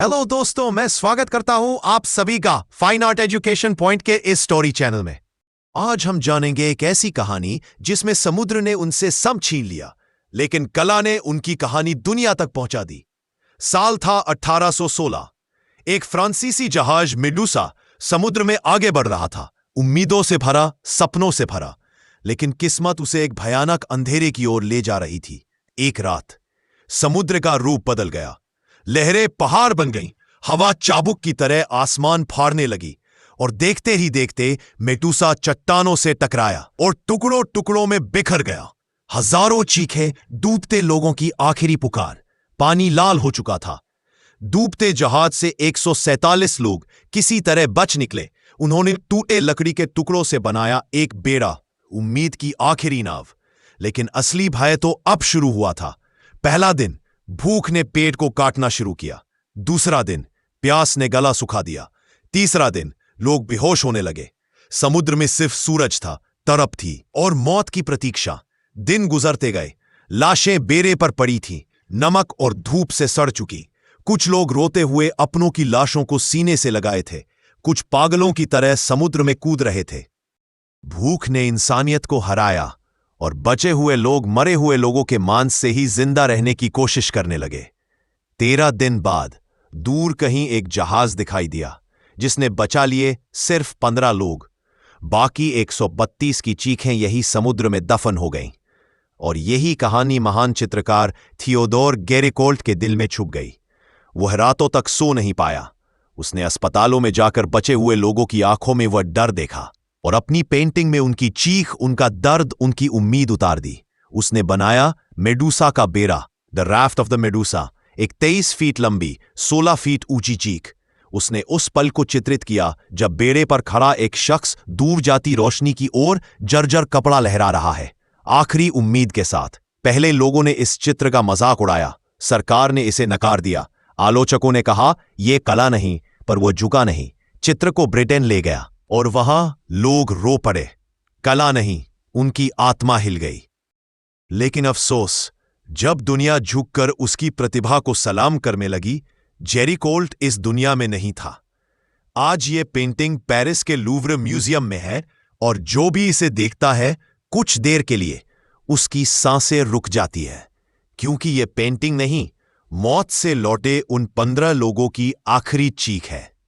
Hello दोस्तों, मैं स्वागत करता हूं आप सभी का फाइन आर्ट एजुकेशन पॉइंट के इस स्टोरी चैनल में। आज हम जानेंगे एक ऐसी कहानी जिसमें समुद्र ने उनसे सब छीन लिया, लेकिन कला ने उनकी कहानी दुनिया तक पहुंचा दी। साल था 1816। एक फ्रांसीसी जहाज मेडूसा समुद्र में आगे बढ़ रहा था, उम्मीदों से भरा, सपनों से भरा। लेकिन किस्मत उसे एक भयानक अंधेरे की ओर ले जा रही थी। एक रात समुद्र का रूप बदल गया। लहरें पहाड़ बन गईं, हवा चाबुक की तरह आसमान फाड़ने लगी, और देखते ही देखते मेडूसा चट्टानों से टकराया और टुकड़ों टुकड़ों में बिखर गया। हजारों चीखें, डूबते लोगों की आखिरी पुकार। पानी लाल हो चुका था। डूबते जहाज से 147 लोग किसी तरह बच निकले। उन्होंने टूटे लकड़ी के टुकड़ों से बनाया एक बेड़ा, उम्मीद की आखिरी नाव। लेकिन असली भय तो अब शुरू हुआ था। पहला दिन भूख ने पेट को काटना शुरू किया। दूसरा दिन प्यास ने गला सुखा दिया। तीसरा दिन लोग बेहोश होने लगे। समुद्र में सिर्फ सूरज था, तड़प थी और मौत की प्रतीक्षा। दिन गुजरते गए। लाशें बेड़े पर पड़ी थीं, नमक और धूप से सड़ चुकी। कुछ लोग रोते हुए अपनों की लाशों को सीने से लगाए थे, कुछ पागलों की तरह समुद्र में कूद रहे थे। भूख ने इंसानियत को हराया और बचे हुए लोग मरे हुए लोगों के मांस से ही जिंदा रहने की कोशिश करने लगे। 13 दिन बाद दूर कहीं एक जहाज दिखाई दिया, जिसने बचा लिए सिर्फ 15 लोग। बाकी 132 की चीखें यही समुद्र में दफन हो गईं। और यही कहानी महान चित्रकार थियोडोर गेरिकोल्ट के दिल में छुप गई। वह रातों तक सो नहीं पाया। उसने अस्पतालों में जाकर बचे हुए लोगों की आंखों में वह डर देखा और अपनी पेंटिंग में उनकी चीख, उनका दर्द, उनकी उम्मीद उतार दी। उसने बनाया मेडूसा का बेड़ा, the raft of the Medusa, एक 23 फीट लंबी, 16 फीट ऊंची चीख। उसने उस पल को चित्रित किया जब बेड़े पर खड़ा एक शख्स दूर जाती रोशनी की ओर जर्जर कपड़ा लहरा रहा है, आखिरी उम्मीद के साथ। पहले लोगों ने इस चित्र का मजाक उड़ाया। सरकार ने इसे नकार दिया। आलोचकों ने कहा यह कला नहीं, पर वह झुका नहीं। चित्र को ब्रिटेन ले गया और वहां लोग रो पड़े। कला नहीं, उनकी आत्मा हिल गई। लेकिन अफसोस, जब दुनिया झुककर उसकी प्रतिभा को सलाम करने लगी, गेरिकोल्ट इस दुनिया में नहीं था। आज ये पेंटिंग पेरिस के लूव्र म्यूजियम में है, और जो भी इसे देखता है, कुछ देर के लिए उसकी सांसें रुक जाती है, क्योंकि ये पेंटिंग नहीं, मौत से लौटे उन 15 लोगों की आखिरी चीख है।